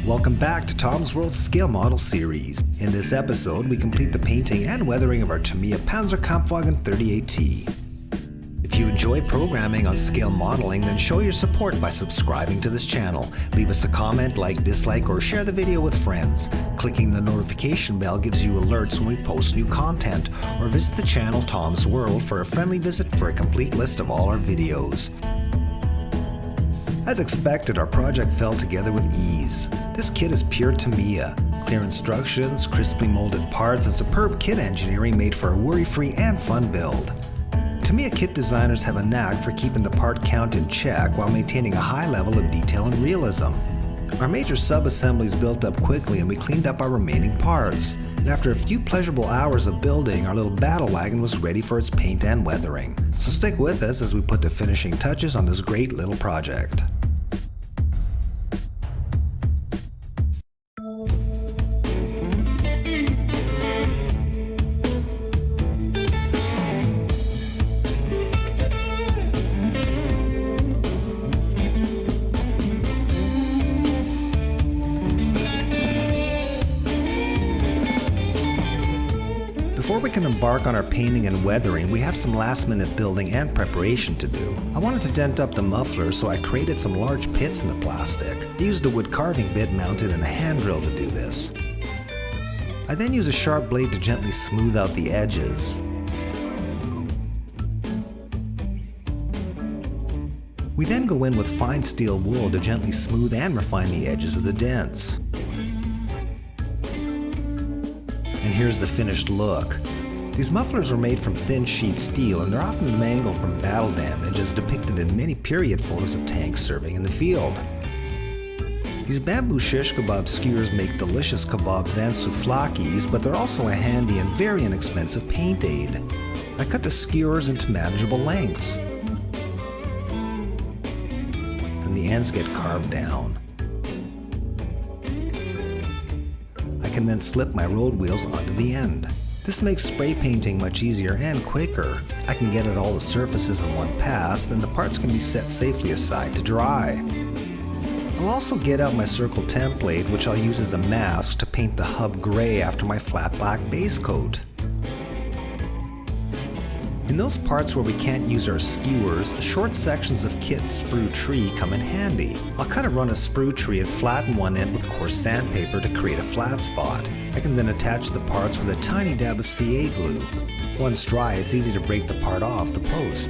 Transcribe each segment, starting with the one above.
Welcome back to Tom's World Scale Model Series. In this episode, we complete the painting and weathering of our Tamiya Panzer 38t. If you enjoy programming on scale modeling, then show your support by subscribing to this channel. Leave us a comment, like, dislike, or share the video with friends. Clicking the notification bell gives you alerts when we post new content, or visit the channel Tom's World for a friendly visit for a complete list of all our videos. As expected, our project fell together with ease. This kit is pure Tamiya. Clear instructions, crisply molded parts, and superb kit engineering made for a worry-free and fun build. Tamiya kit designers have a knack for keeping the part count in check while maintaining a high level of detail and realism. Our major sub-assemblies built up quickly and we cleaned up our remaining parts. And after a few pleasurable hours of building, our little battle wagon was ready for its paint and weathering. So stick with us as we put the finishing touches on this great little project. Before we can embark on our painting and weathering, we have some last-minute building and preparation to do. I wanted to dent up the muffler, so I created some large pits in the plastic. I used a wood carving bit mounted in a hand drill to do this. I then use a sharp blade to gently smooth out the edges. We then go in with fine steel wool to gently smooth and refine the edges of the dents. And here's the finished look. These mufflers are made from thin sheet steel and they're often mangled from battle damage as depicted in many period photos of tanks serving in the field. These bamboo shish kebab skewers make delicious kebabs and souvlakis, but they're also a handy and very inexpensive paint aid. I cut the skewers into manageable lengths, and the ends get carved down. I can then slip my road wheels onto the end. This makes spray painting much easier and quicker. I can get at all the surfaces in one pass, then the parts can be set safely aside to dry. I'll also get out my circle template, which I'll use as a mask to paint the hub gray after my flat black base coat. In those parts where we can't use our skewers, short sections of kit sprue tree come in handy. I'll cut a run of sprue tree and flatten one end with coarse sandpaper to create a flat spot. I can then attach the parts with a tiny dab of CA glue. Once dry, it's easy to break the part off the post.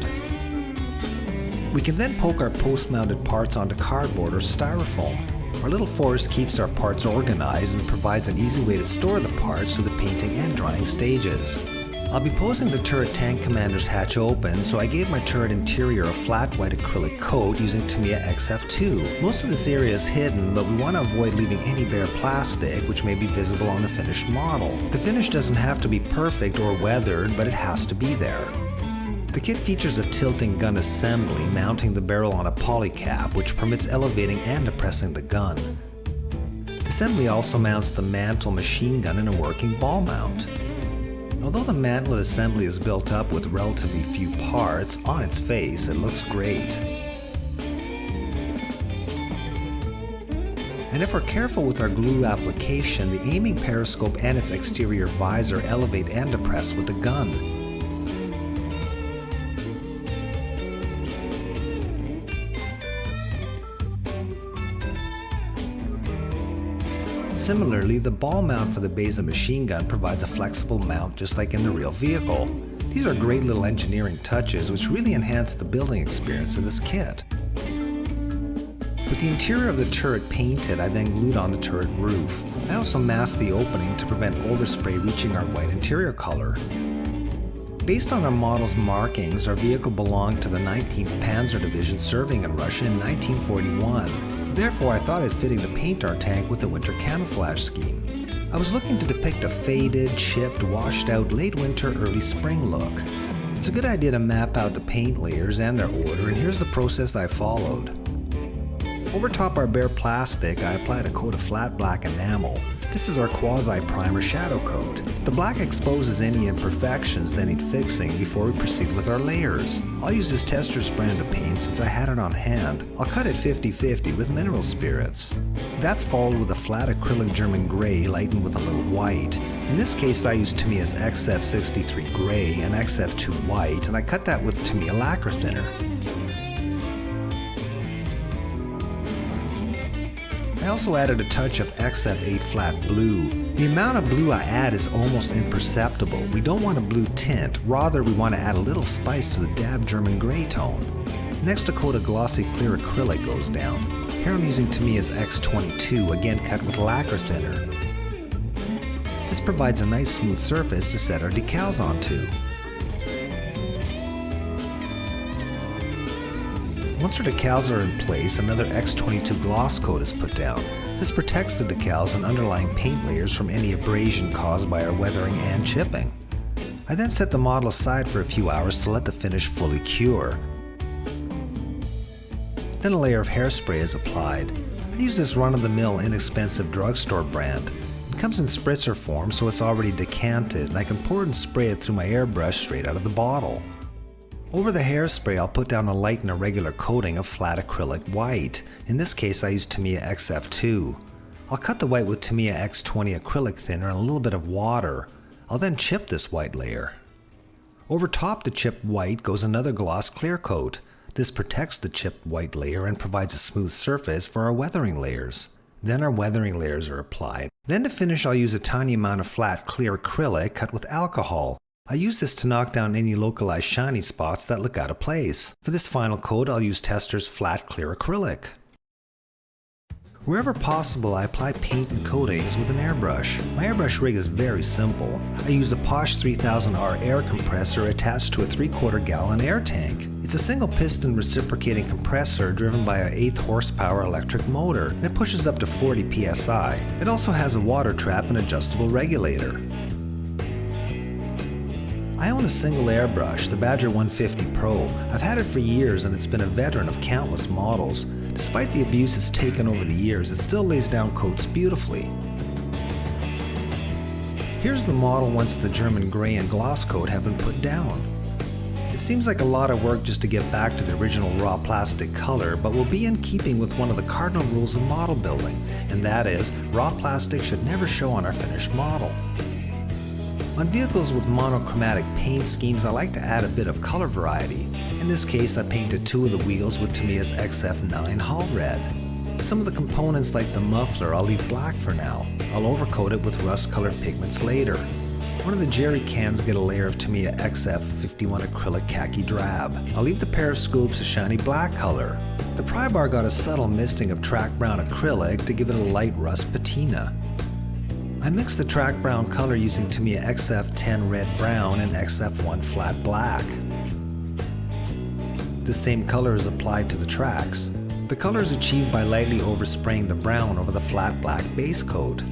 We can then poke our post-mounted parts onto cardboard or styrofoam. Our little forest keeps our parts organized and provides an easy way to store the parts through the painting and drying stages. I'll be posing the turret tank commander's hatch open, so I gave my turret interior a flat white acrylic coat using Tamiya XF2. Most of this area is hidden, but we want to avoid leaving any bare plastic, which may be visible on the finished model. The finish doesn't have to be perfect or weathered, but it has to be there. The kit features a tilting gun assembly mounting the barrel on a polycap, which permits elevating and depressing the gun. The assembly also mounts the mantle machine gun in a working ball mount. Although the mantlet assembly is built up with relatively few parts, on its face it looks great. And if we're careful with our glue application, the aiming periscope and its exterior visor elevate and depress with the gun. Similarly, the ball mount for the Beza machine gun provides a flexible mount just like in the real vehicle. These are great little engineering touches which really enhance the building experience of this kit. With the interior of the turret painted, I then glued on the turret roof. I also masked the opening to prevent overspray reaching our white interior color. Based on our model's markings, our vehicle belonged to the 19th Panzer Division serving in Russia in 1941. Therefore, I thought it fitting to paint our tank with a winter camouflage scheme. I was looking to depict a faded, chipped, washed out late winter, early spring look. It's a good idea to map out the paint layers and their order, and here's the process I followed. Over top our bare plastic, I applied a coat of flat black enamel. This is our quasi-primer shadow coat. The black exposes any imperfections that need fixing before we proceed with our layers. I'll use this Tester's brand of paint since I had it on hand. I'll cut it 50-50 with mineral spirits. That's followed with a flat acrylic German gray lightened with a little white. In this case I used Tamiya's XF63 gray and XF2 white, and I cut that with Tamiya lacquer thinner. I also added a touch of XF8 flat blue. The amount of blue I add is almost imperceptible. We don't want a blue tint, rather we want to add a little spice to the dab German gray tone. Next, a coat of glossy clear acrylic goes down. Here I'm using Tamiya's X22, again cut with lacquer thinner. This provides a nice smooth surface to set our decals onto. Once our decals are in place, another X22 gloss coat is put down. This protects the decals and underlying paint layers from any abrasion caused by our weathering and chipping. I then set the model aside for a few hours to let the finish fully cure. Then a layer of hairspray is applied. I use this run-of-the-mill inexpensive drugstore brand. It comes in spritzer form, so it's already decanted, and I can pour and spray it through my airbrush straight out of the bottle. Over the hairspray, I'll put down a light and irregular coating of flat acrylic white. In this case, I use Tamiya XF2. I'll cut the white with Tamiya X20 acrylic thinner and a little bit of water. I'll then chip this white layer. Over top the chipped white goes another gloss clear coat. This protects the chipped white layer and provides a smooth surface for our weathering layers. Then our weathering layers are applied. Then to finish, I'll use a tiny amount of flat clear acrylic cut with alcohol. I use this to knock down any localized shiny spots that look out of place. For this final coat, I'll use Tester's flat clear acrylic. Wherever possible, I apply paint and coatings with an airbrush. My airbrush rig is very simple. I use the Posh 3000R air compressor attached to a 3/4 gallon air tank. It's a single piston reciprocating compressor driven by an 8 horsepower electric motor, and it pushes up to 40 psi. It also has a water trap and adjustable regulator. I own a single airbrush, the Badger 150 Pro. I've had it for years and it's been a veteran of countless models. Despite the abuse it's taken over the years, it still lays down coats beautifully. Here's the model once the German gray and gloss coat have been put down. It seems like a lot of work just to get back to the original raw plastic color, but will be in keeping with one of the cardinal rules of model building, and that is, raw plastic should never show on our finished model. On vehicles with monochromatic paint schemes, I like to add a bit of color variety. In this case, I painted 2 of the wheels with Tamiya's XF9 Hull Red. Some of the components like the muffler I'll leave black for now. I'll overcoat it with rust-colored pigments later. One of the jerry cans get a layer of Tamiya XF51 acrylic khaki drab. I'll leave the pair of scoops a shiny black color. The pry bar got a subtle misting of track brown acrylic to give it a light rust patina. I mixed the track brown color using Tamiya XF10 red brown and XF1 flat black. The same color is applied to the tracks. The color is achieved by lightly overspraying the brown over the flat black base coat.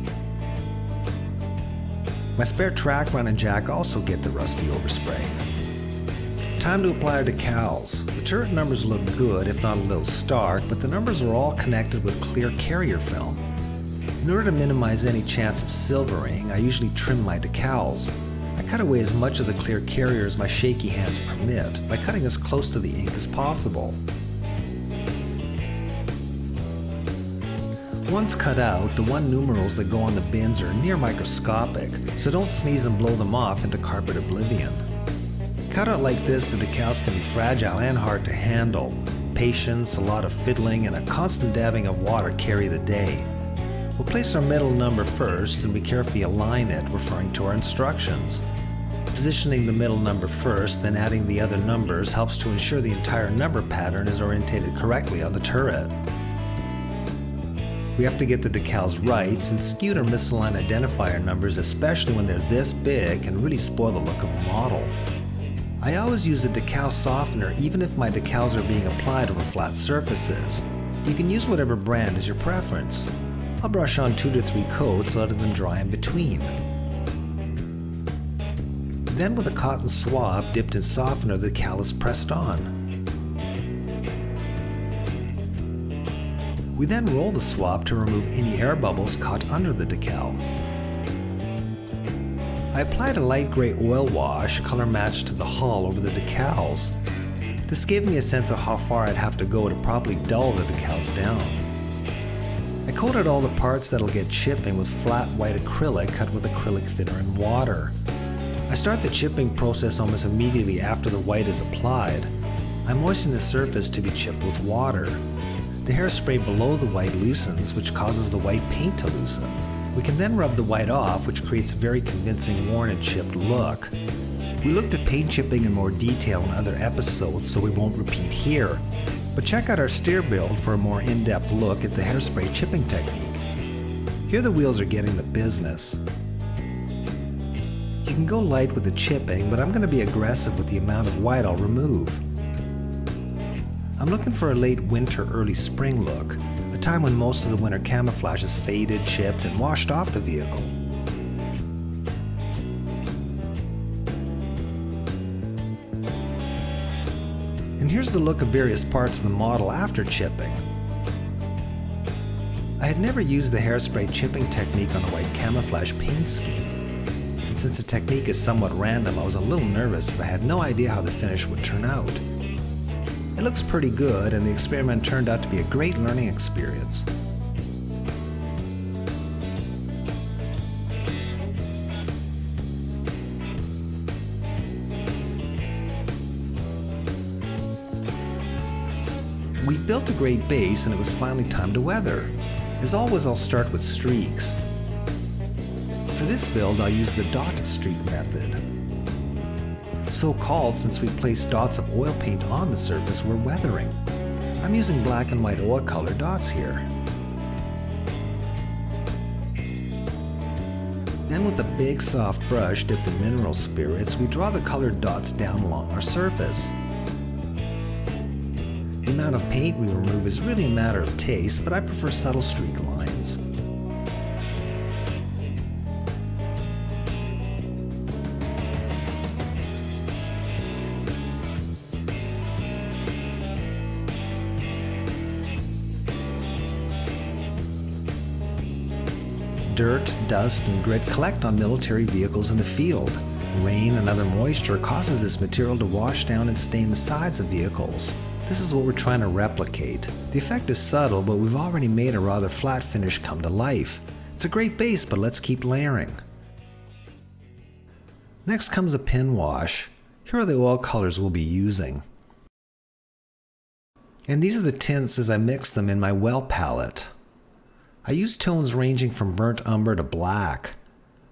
My spare track run and jack also get the rusty overspray. Time to apply our decals. The turret numbers look good, if not a little stark, but the numbers are all connected with clear carrier film. In order to minimize any chance of silvering, I usually trim my decals. I cut away as much of the clear carrier as my shaky hands permit, by cutting as close to the ink as possible. Once cut out, the 1 numerals that go on the bins are near microscopic, so don't sneeze and blow them off into carpet oblivion. Cut out like this, the decals can be fragile and hard to handle. Patience, a lot of fiddling, and a constant dabbing of water carry the day. We'll place our middle number first and we carefully align it, referring to our instructions. Positioning the middle number first, then adding the other numbers helps to ensure the entire number pattern is orientated correctly on the turret. We have to get the decals right, since skewed or misaligned identifier numbers, especially when they're this big, can really spoil the look of a model. I always use a decal softener even if my decals are being applied over flat surfaces. You can use whatever brand is your preference. I'll brush on 2 to 3 coats, letting them dry in between. Then with a cotton swab dipped in softener, the decal is pressed on. We then roll the swab to remove any air bubbles caught under the decal. I applied a light gray oil wash, color matched to the hull, over the decals. This gave me a sense of how far I'd have to go to properly dull the decals down. I coated all the parts that'll get chipping with flat white acrylic cut with acrylic thinner and water. I start the chipping process almost immediately after the white is applied. I moisten the surface to be chipped with water. The hairspray below the white loosens, which causes the white paint to loosen. We can then rub the white off, which creates a very convincing worn and chipped look. We looked at paint chipping in more detail in other episodes, so we won't repeat here. But check out our steer build for a more in-depth look at the hairspray chipping technique. Here the wheels are getting the business. You can go light with the chipping, but I'm going to be aggressive with the amount of white I'll remove. I'm looking for a late winter, early spring look, a time when most of the winter camouflage is faded, chipped, and washed off the vehicle. And here's the look of various parts of the model after chipping. I had never used the hairspray chipping technique on a white camouflage paint scheme. And since the technique is somewhat random, I was a little nervous as I had no idea how the finish would turn out. It looks pretty good, and the experiment turned out to be a great learning experience. We've built a great base, and it was finally time to weather. As always, I'll start with streaks. For this build, I'll use the dot streak method. So called since we placed dots of oil paint on the surface we're weathering. I'm using black and white oil color dots here. Then with a big soft brush dipped in mineral spirits, we draw the colored dots down along our surface. The amount of paint we remove is really a matter of taste, but I prefer subtle streak lines. Dirt, dust, and grit collect on military vehicles in the field. Rain and other moisture causes this material to wash down and stain the sides of vehicles. This is what we're trying to replicate. The effect is subtle, but we've already made a rather flat finish come to life. It's a great base, but let's keep layering. Next comes a pin wash. Here are the oil colors we'll be using. And these are the tints as I mix them in my well palette. I used tones ranging from burnt umber to black.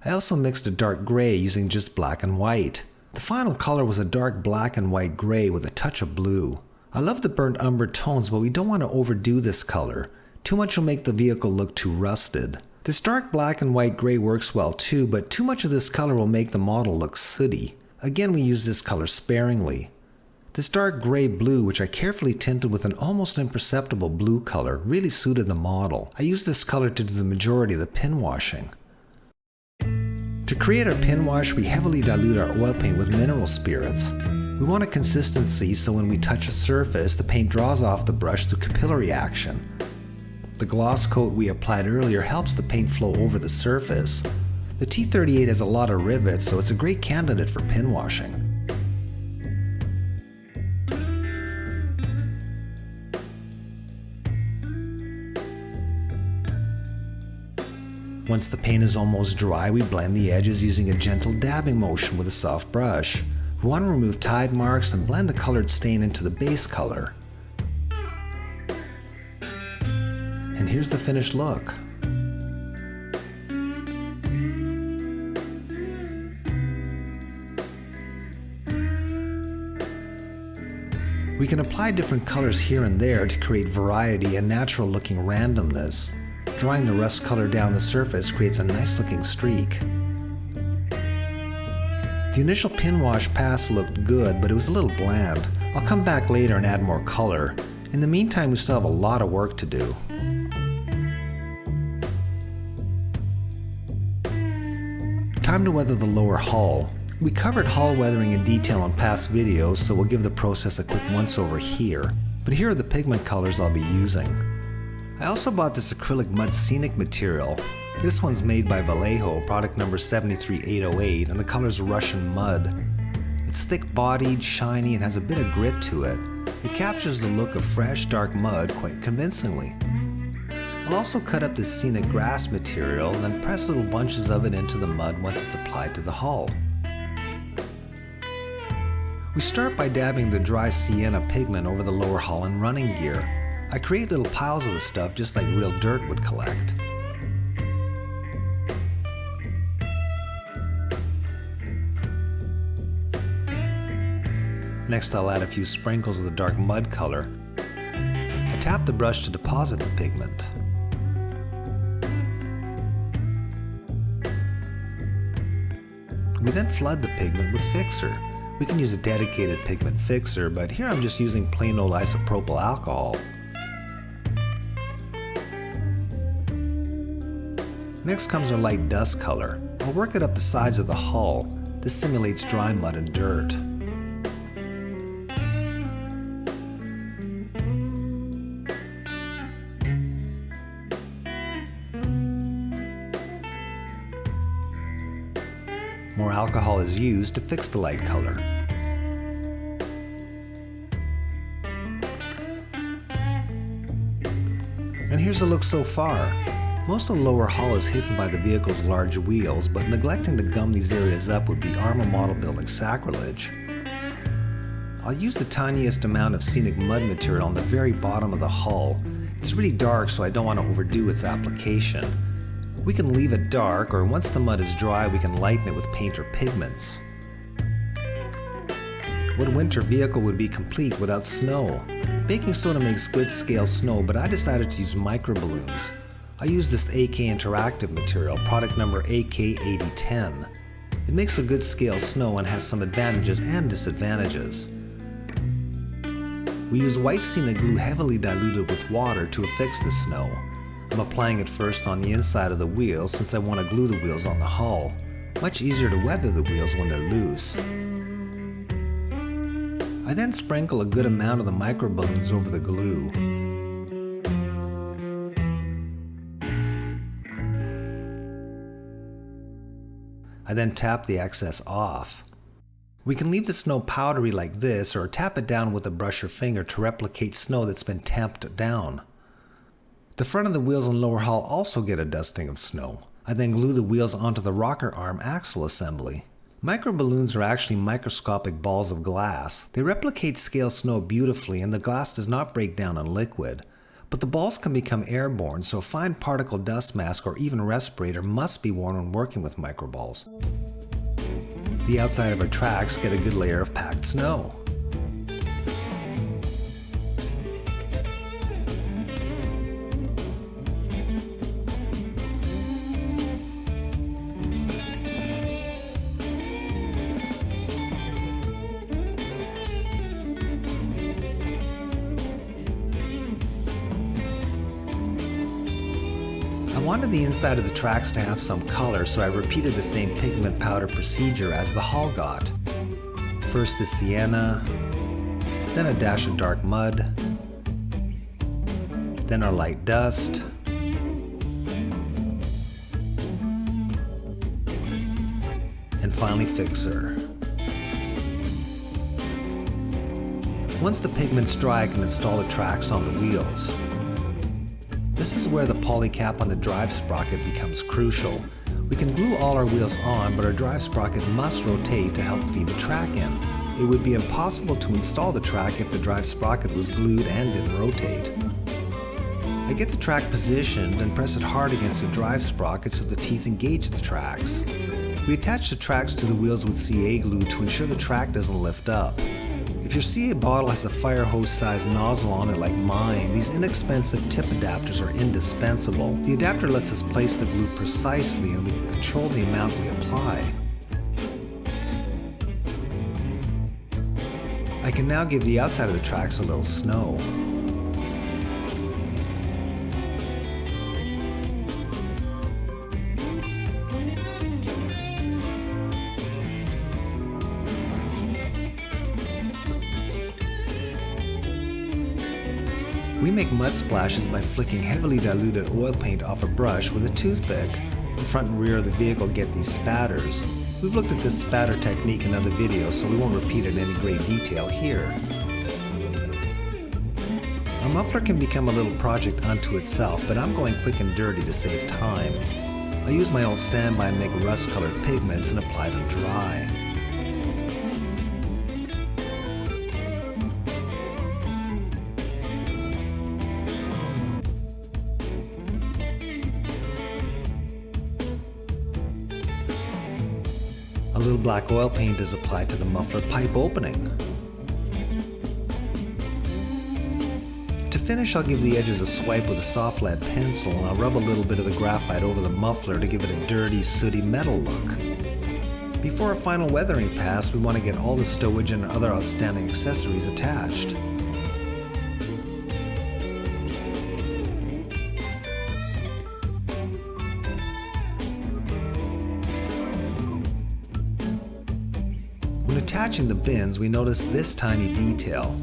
I also mixed a dark gray using just black and white. The final color was a dark black and white gray with a touch of blue. I love the burnt umber tones, but we don't want to overdo this color. Too much will make the vehicle look too rusted. This dark black and white gray works well too, but too much of this color will make the model look sooty. Again, we use this color sparingly. This dark gray blue, which I carefully tinted with an almost imperceptible blue color, really suited the model. I used this color to do the majority of the pin washing. To create our pin wash, we heavily dilute our oil paint with mineral spirits. We want a consistency so when we touch a surface, the paint draws off the brush through capillary action. The gloss coat we applied earlier helps the paint flow over the surface. The T38 has a lot of rivets, so it's a great candidate for pin washing. Once the paint is almost dry, we blend the edges using a gentle dabbing motion with a soft brush. We want to remove tide marks and blend the colored stain into the base color. And here's the finished look. We can apply different colors here and there to create variety and natural looking randomness. Drawing the rust color down the surface creates a nice looking streak. The initial pin wash pass looked good, but it was a little bland. I'll come back later and add more color. In the meantime, we still have a lot of work to do. Time to weather the lower hull. We covered hull weathering in detail on past videos, so we'll give the process a quick once over here. But here are the pigment colors I'll be using. I also bought this acrylic mud scenic material. This one's made by Vallejo, product number 73808, and the color's Russian mud. It's thick-bodied, shiny, and has a bit of grit to it. It captures the look of fresh, dark mud quite convincingly. I'll also cut up this scenic grass material and then press little bunches of it into the mud once it's applied to the hull. We start by dabbing the dry sienna pigment over the lower hull and running gear. I create little piles of the stuff just like real dirt would collect. Next, I'll add a few sprinkles of the dark mud color. I tap the brush to deposit the pigment. We then flood the pigment with fixer. We can use a dedicated pigment fixer, but here I'm just using plain old isopropyl alcohol. Next comes our light dust color. I'll work it up the sides of the hull. This simulates dry mud and dirt. More alcohol is used to fix the light color. And here's the look so far. Most of the lower hull is hidden by the vehicle's large wheels, but neglecting to gum these areas up would be armor model building sacrilege. I'll use the tiniest amount of scenic mud material on the very bottom of the hull. It's really dark, so I don't want to overdo its application. We can leave it dark, or once the mud is dry, we can lighten it with paint or pigments. What winter vehicle would be complete without snow? Baking soda makes good scale snow, but I decided to use micro balloons. I use this AK Interactive material, product number AK8010. It makes a good scale snow and has some advantages and disadvantages. We use white scenic glue heavily diluted with water to affix the snow. I'm applying it first on the inside of the wheels since I want to glue the wheels on the hull. Much easier to weather the wheels when they're loose. I then sprinkle a good amount of the micro balloons over the glue. I then tap the excess off. We can leave the snow powdery like this or tap it down with a brush or finger to replicate snow that's been tamped down. The front of the wheels and lower hull also get a dusting of snow. I then glue the wheels onto the rocker arm axle assembly. Micro balloons are actually microscopic balls of glass. They replicate scale snow beautifully and the glass does not break down in liquid. But the balls can become airborne, so a fine particle dust mask or even respirator must be worn when working with microballs. The outside of our tracks get a good layer of packed snow. I wanted the inside of the tracks to have some color, so I repeated the same pigment powder procedure as the hull got. First the sienna, then a dash of dark mud, then our light dust, and finally fixer. Once the pigment's dry, I can install the tracks on the wheels. This is where the poly cap on the drive sprocket becomes crucial. We can glue all our wheels on, but our drive sprocket must rotate to help feed the track in. It would be impossible to install the track if the drive sprocket was glued and didn't rotate. I get the track positioned and press it hard against the drive sprocket so the teeth engage the tracks. We attach the tracks to the wheels with CA glue to ensure the track doesn't lift up. If your CA bottle has a fire hose sized nozzle on it like mine, these inexpensive tip adapters are indispensable. The adapter lets us place the glue precisely and we can control the amount we apply. I can now give the outside of the tracks a little snow. We make mud splashes by flicking heavily diluted oil paint off a brush with a toothpick. The front and rear of the vehicle get these spatters. We've looked at this spatter technique in other videos, so we won't repeat it in any great detail here. Our muffler can become a little project unto itself, but I'm going quick and dirty to save time. I use my own standby and make rust-colored pigments and apply them dry. A little black oil paint is applied to the muffler pipe opening. To finish, I'll give the edges a swipe with a soft lead pencil, and I'll rub a little bit of the graphite over the muffler to give it a dirty, sooty metal look. Before a final weathering pass, we want to get all the stowage and other outstanding accessories attached. When attaching the bins, we notice this tiny detail.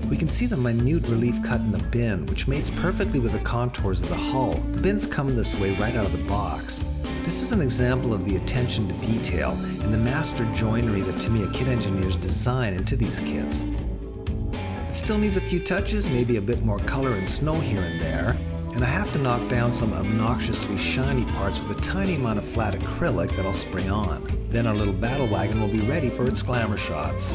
We can see the minute relief cut in the bin, which mates perfectly with the contours of the hull. The bins come this way right out of the box. This is an example of the attention to detail and the master joinery that Tamiya kit engineers design into these kits. It still needs a few touches, maybe a bit more color and snow here and there, and I have to knock down some obnoxiously shiny parts with a tiny amount of flat acrylic that I'll spray on. Then our little battle wagon will be ready for its glamour shots.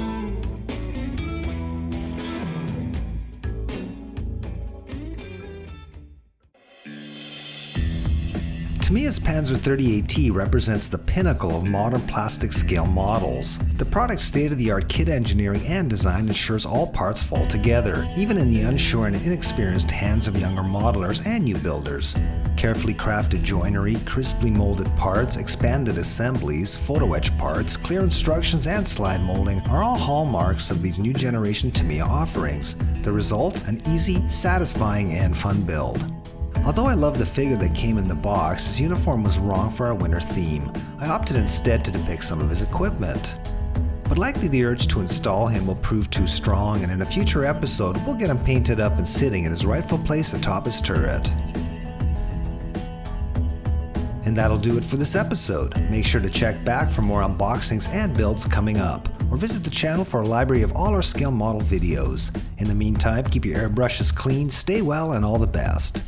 Tamiya's Panzer 38t represents the pinnacle of modern plastic scale models. The product's state-of-the-art kit engineering and design ensures all parts fall together, even in the unsure and inexperienced hands of younger modelers and new builders. Carefully crafted joinery, crisply molded parts, expanded assemblies, photo etch parts, clear instructions, and slide molding are all hallmarks of these new generation Tamiya offerings. The result? An easy, satisfying, and fun build. Although I love the figure that came in the box, his uniform was wrong for our winter theme. I opted instead to depict some of his equipment. But likely the urge to install him will prove too strong, and in a future episode we'll get him painted up and sitting in his rightful place atop his turret. And that'll do it for this episode. Make sure to check back for more unboxings and builds coming up, or visit the channel for a library of all our scale model videos. In the meantime, keep your airbrushes clean, stay well, and all the best.